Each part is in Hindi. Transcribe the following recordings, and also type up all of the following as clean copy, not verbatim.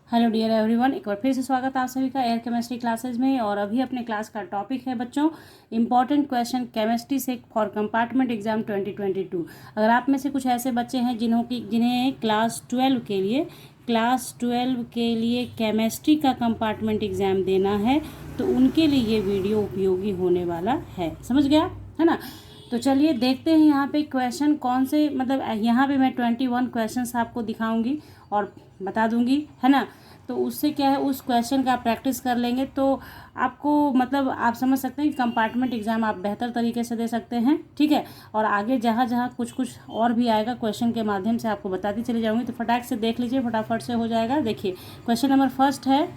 हेलो डियर एवरीवन, एक बार फिर से स्वागत है आप सभी का एयर केमिस्ट्री क्लासेज में। और अभी अपने क्लास का टॉपिक है बच्चों इंपॉर्टेंट क्वेश्चन केमिस्ट्री से फॉर कंपार्टमेंट एग्जाम 2022। अगर आप में से कुछ ऐसे बच्चे हैं जिन्हें क्लास 12 के लिए केमिस्ट्री का कंपार्टमेंट एग्ज़ाम देना है तो उनके लिए ये वीडियो उपयोगी होने वाला है। समझ गया है ना? तो चलिए देखते हैं यहाँ पे क्वेश्चन कौन से, मतलब यहाँ पे मैं 21 क्वेश्चंस आपको दिखाऊंगी और बता दूंगी, है ना। तो उससे क्या है, उस क्वेश्चन का आप प्रैक्टिस कर लेंगे तो आपको मतलब आप समझ सकते हैं कि कंपार्टमेंट एग्जाम आप बेहतर तरीके से दे सकते हैं। ठीक है, और आगे जहाँ जहाँ कुछ कुछ और भी आएगा क्वेश्चन के माध्यम से आपको बताती चली जाऊंगी, तो फटाक से देख लीजिए, फटाफट से हो जाएगा। देखिए क्वेश्चन नंबर फर्स्ट है,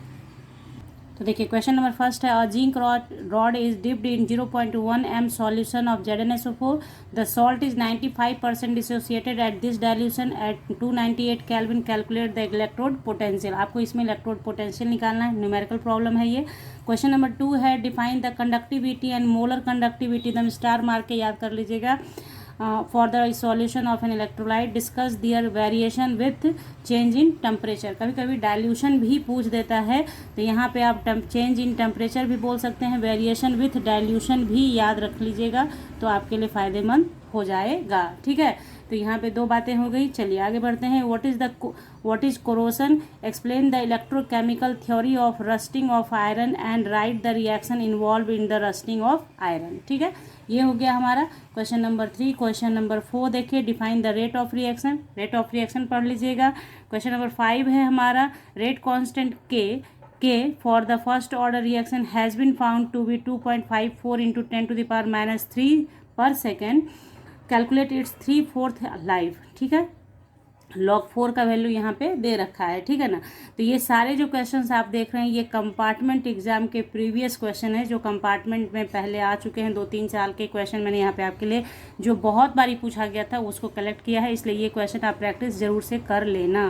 तो देखिए क्वेश्चन नंबर फर्स्ट है, a zinc rod is dipped in 0.1 m solution of ZnSO4। The salt is 95% dissociated at this dilution at 298 kelvin. Calculate the electrode potential. आपको इसमें इलेक्ट्रोड पोटेंशियल निकालना है, न्यूमेरिकल प्रॉब्लम है ये। क्वेश्चन नंबर 2 है, define the conductivity and molar conductivity. एकदम स्टार मार के याद कर लीजिएगा। For the solution of an electrolyte discuss their variation with change in temperature. कभी कभी डाइल्यूशन भी पूछ देता है, तो यहाँ पे आप चेंज इन टेम्परेचर भी बोल सकते हैं, वेरिएशन विथ डाइल्यूशन भी याद रख लीजिएगा, तो आपके लिए फ़ायदेमंद हो जाएगा। ठीक है, तो यहाँ पे दो बातें हो गई। चलिए आगे बढ़ते हैं। What is corrosion, explain the electrochemical theory of rusting of iron and write the reaction involve in the rusting of iron. ठीक है, ये हो गया हमारा क्वेश्चन नंबर 3। क्वेश्चन नंबर 4 देखिए, define the rate of reaction. Rate of reaction पढ़ लीजिएगा। क्वेश्चन नंबर 5 है हमारा, रेट कांस्टेंट के for the first order reaction has been found to be 2.54 into 10⁻³ पर सेकेंड। Calculate its 3/4 life. ठीक है, log 4 का वैल्यू यहाँ पे दे रखा है। ठीक है ना। तो ये सारे जो क्वेश्चंस आप देख रहे हैं ये कंपार्टमेंट एग्जाम के प्रीवियस क्वेश्चन है, जो कंपार्टमेंट में पहले आ चुके हैं। 2-3 साल के क्वेश्चन मैंने यहाँ पे आपके लिए जो बहुत बारी पूछा गया था उसको कलेक्ट किया है, इसलिए ये क्वेश्चन आप प्रैक्टिस जरूर से कर लेना।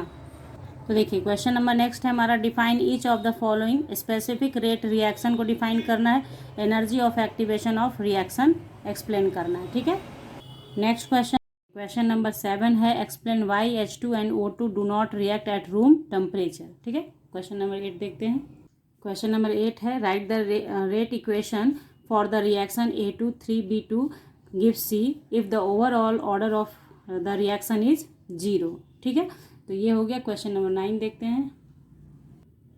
तो देखिए क्वेश्चन नंबर नेक्स्ट है हमारा, define each of the following. Specific rate reaction को डिफाइन करना है, energy of activation of reaction explain करना है। ठीक है, नेक्स्ट क्वेश्चन नंबर 7 है, explain why H2 and O2 do not react at room temperature. ठीक है, क्वेश्चन नंबर 8 देखते हैं। क्वेश्चन नंबर 8 है, right the rate equation for the reaction A2 3B2 gives C if the overall order of the reaction is 0। ठीक है, तो ये हो गया। क्वेश्चन नंबर 9 देखते हैं।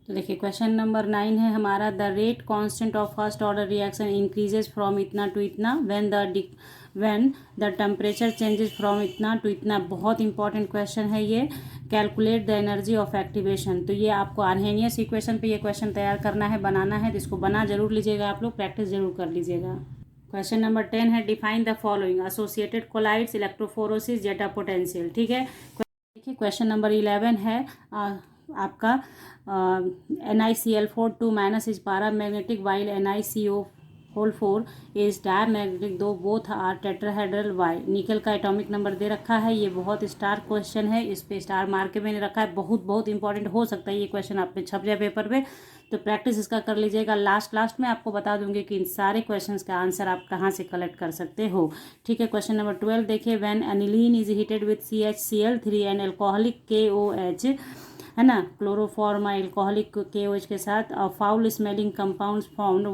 तो देखिए क्वेश्चन नंबर 9 है हमारा, the rate constant of first order reaction increases from इतना टू इतना when the temperature changes from इतना टू इतना। बहुत इंपॉर्टेंट क्वेश्चन है ये। Calculate the energy of activation. तो ये आपको आर्हेनियस इक्वेशन पे ये क्वेश्चन तैयार करना है, बनाना है, तो इसको बना जरूर लीजिएगा, आप लोग प्रैक्टिस जरूर कर लीजिएगा। क्वेश्चन नंबर 10 है, define the following. Associated colloids, electrophoresis, zeta potential. ठीक है, देखिए क्वेश्चन नंबर 11 है आपका, NiCl4 2 minus is paramagnetic while NiCO4 is diamagnetic दो बोथ आर टेट्राहेड्रल। वाई। निकल का एटॉमिक नंबर दे रखा है, ये बहुत स्टार क्वेश्चन है, इस पे स्टार मार के मैंने रखा है। बहुत बहुत इंपॉर्टेंट हो सकता है ये क्वेश्चन आप पे छप जाए पेपर पे, तो प्रैक्टिस इसका कर लीजिएगा। लास्ट में आपको बता दूंगी कि इन सारे क्वेश्चंस का आंसर आप कहाँ से कलेक्ट कर सकते हो। ठीक है, क्वेश्चन नंबर 12 देखिए, when aniline is heated with CHCl3 and alcoholic KOH, है ना, क्लोरोफॉर्मा एल्कोहलिक KOH के साथ, foul smelling compound found.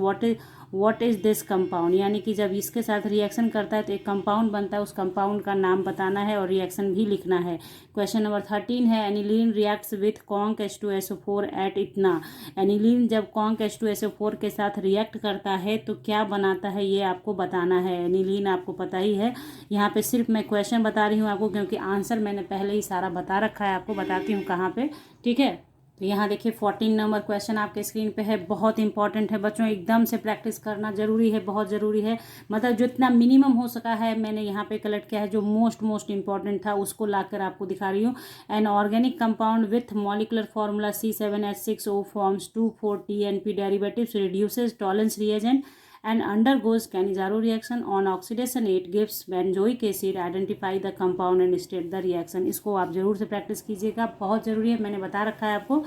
What is this compound, यानी कि जब इसके साथ रिएक्शन करता है तो एक कंपाउंड बनता है, उस कंपाउंड का नाम बताना है और रिएक्शन भी लिखना है। क्वेश्चन नंबर 13 है, aniline reacts with conc H2SO4 at इतना। एनिलीन जब कॉन्क H2SO4 के साथ रिएक्ट करता है तो क्या बनाता है, ये आपको बताना है। एनिलीन आपको पता ही है, यहाँ पे सिर्फ मैं क्वेश्चन बता रही हूँ आपको, क्योंकि आंसर मैंने पहले ही सारा बता रखा है, आपको बताती हूँ कहाँ पे। ठीक है, तो यहाँ देखिए 14 नंबर क्वेश्चन आपके स्क्रीन पे है, बहुत इंपॉर्टेंट है बच्चों, एकदम से प्रैक्टिस करना जरूरी है, बहुत ज़रूरी है। मतलब जितना मिनिमम हो सका है मैंने यहाँ पे कलेक्ट किया है, जो मोस्ट इंपॉर्टेंट था उसको लाकर आपको दिखा रही हूँ। An organic compound with molecular formula C7H6O forms 2,4-TNP derivatives, reduces Tollens reagent and undergoes Cannizzaro reaction. On oxidation it gives benzoic acid. Identify the compound and state the reaction. इसको आप जरूर से प्रैक्टिस कीजिएगा, बहुत ज़रूरी है, मैंने बता रखा है आपको।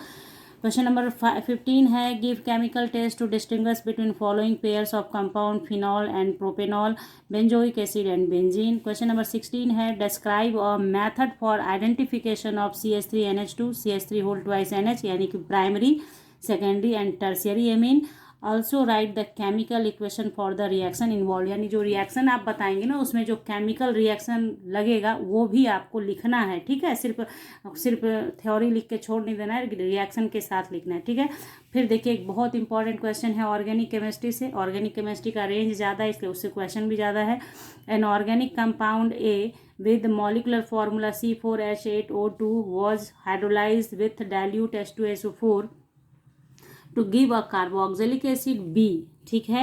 क्वेश्चन नंबर 15 है give chemical test to distinguish between following pairs of compound phenol and propanol, benzoic acid and benzene. Question number 16 है describe a method for identification of CH3NH2 CH3 whole twice NH, यानी कि primary, secondary and tertiary amine. Also write the chemical equation for the reaction involve, यानी जो रिएक्शन आप बताएंगे ना उसमें जो केमिकल रिएक्शन लगेगा वो भी आपको लिखना है, ठीक है। सिर्फ थ्योरी लिख के छोड़ नहीं देना है, रिएक्शन के साथ लिखना है, ठीक है। फिर देखिए एक बहुत इंपॉर्टेंट क्वेश्चन है ऑर्गेनिक केमिस्ट्री से। ऑर्गेनिक केमिस्ट्री का रेंज ज़्यादा है इसलिए उससे क्वेश्चन भी ज़्यादा है। An organic compound A with molecular formula C4H8O2 was hydrolyzed with dilute H2SO4 to give a carboxylic acid B, ठीक है,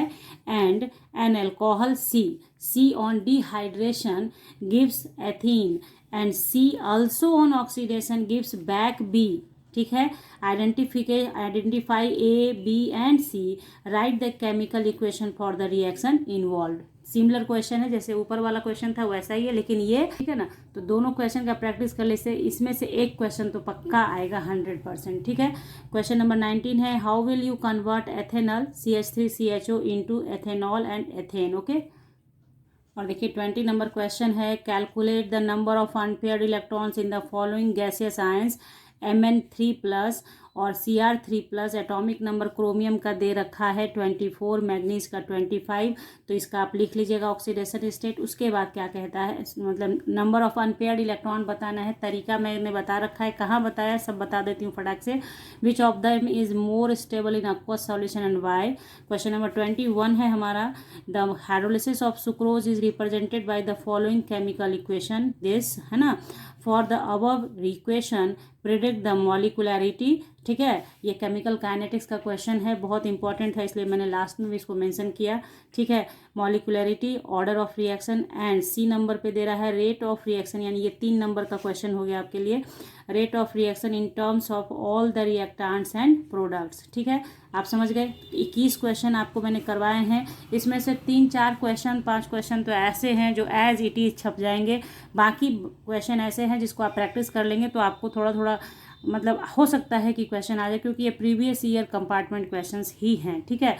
and an alcohol C on dehydration gives ethene and C also on oxidation gives back B, ठीक है। Identify A, B and C, right the chemical equation for the reaction involve. Similar question है, जैसे ऊपर वाला क्वेश्चन था वैसा ही है, लेकिन ये ठीक है ना। तो दोनों क्वेश्चन का प्रैक्टिस करने से इसमें से एक क्वेश्चन तो पक्का आएगा 100%, ठीक है। क्वेश्चन नंबर 19 है how will you convert ethanol CH3CHO into ethanol and ethane, okay. और देखिए 20 नंबर क्वेश्चन है calculate the number of unpaired electrons in the following gaseous ions Mn3+ और Cr3+। एटॉमिक नंबर क्रोमियम का दे रखा है 24, मैग्नीज का 25, तो इसका आप लिख लीजिएगा ऑक्सीडेशन स्टेट। उसके बाद क्या कहता है, मतलब नंबर ऑफ अनपेयर्ड इलेक्ट्रॉन बताना है। तरीका मैंने बता रखा है, कहाँ बताया सब बता देती हूँ फटाक से। Which of them is more stable in aqueous solution and why. Question number 21 है हमारा the hydrolysis of sucrose is represented by the following chemical equation, this है ना। For the above equation predict the molecularity, ठीक है। ये केमिकल काइनेटिक्स का क्वेश्चन है, बहुत इंपॉर्टेंट है इसलिए मैंने लास्ट में भी इसको मेंशन किया, ठीक है। Molecularity, order of reaction and C number पे दे रहा है रेट ऑफ रिएक्शन, यानी ये 3 नंबर का क्वेश्चन हो गया आपके लिए। Rate of reaction in terms of all the reactants and products, ठीक है। आप समझ गए। 21 क्वेश्चन आपको मैंने करवाए हैं, इसमें से 3-4 क्वेश्चन 5 क्वेश्चन तो ऐसे हैं जो एज इट इज छप जाएंगे। बाकी क्वेश्चन ऐसे हैं जिसको आप प्रैक्टिस कर लेंगे तो आपको थोड़ा थोड़ा मतलब हो सकता है कि क्वेश्चन आ जाए, क्योंकि ये प्रीवियस ईयर कंपार्टमेंट क्वेश्चंस ही हैं, ठीक है।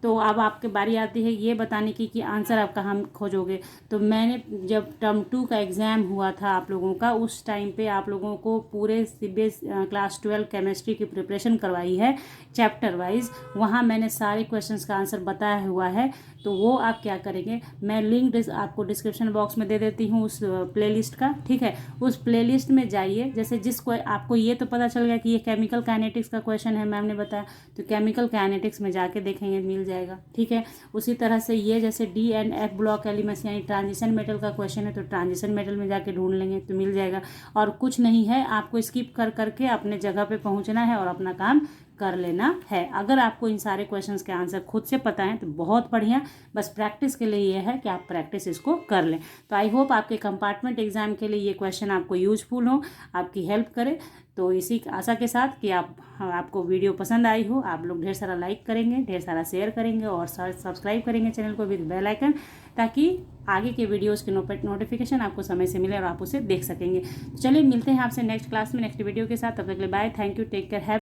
तो अब आपके बारी आती है ये बताने की कि आंसर आप कहाँ खोजोगे। तो मैंने जब टर्म 2 का एग्ज़ाम हुआ था आप लोगों का, उस टाइम पे आप लोगों को पूरे CBSE क्लास 12 केमिस्ट्री की प्रिपरेशन करवाई है चैप्टर वाइज। वहाँ मैंने सारे क्वेश्चंस का आंसर बताया हुआ है। तो वो आप क्या करेंगे, मैं लिंक आपको डिस्क्रिप्शन बॉक्स में दे देती हूँ उस प्लेलिस्ट का, ठीक है। उस प्लेलिस्ट में जाइए, जैसे जिसको आपको ये तो पता चल गया कि ये केमिकल काइनेटिक्स का क्वेश्चन है, मैम ने बताया, तो केमिकल काइनेटिक्स में जाके देखेंगे मिल जाएगा, ठीक है। उसी तरह से ये जैसे D and F block elements यानी ट्रांजिशन मेटल का क्वेश्चन है, तो ट्रांजिशन मेटल में जाके ढूंढ लेंगे तो मिल जाएगा। और कुछ नहीं है, आपको स्किप कर करके अपने जगह पे पहुंचना है और अपना काम कर लेना है। अगर आपको इन सारे क्वेश्चंस के आंसर खुद से पता है तो बहुत बढ़िया, बस प्रैक्टिस के लिए ये है कि आप प्रैक्टिस इसको कर लें। तो आई होप आपके कंपार्टमेंट एग्जाम के लिए ये क्वेश्चन आपको यूजफुल हो, आपकी हेल्प करे। तो इसी आशा के साथ कि आपको वीडियो पसंद आई हो, आप लोग ढेर सारा लाइक करेंगे, ढेर सारा शेयर करेंगे और सब्सक्राइब करेंगे चैनल को विद बेल आइकन, ताकि आगे के वीडियोस के नोटिफिकेशन आपको समय से मिले और आप उसे देख सकेंगे। चलिए मिलते हैं आपसे नेक्स्ट क्लास में नेक्स्ट वीडियो के साथ। तब तक के लिए bye, thank you, take care, have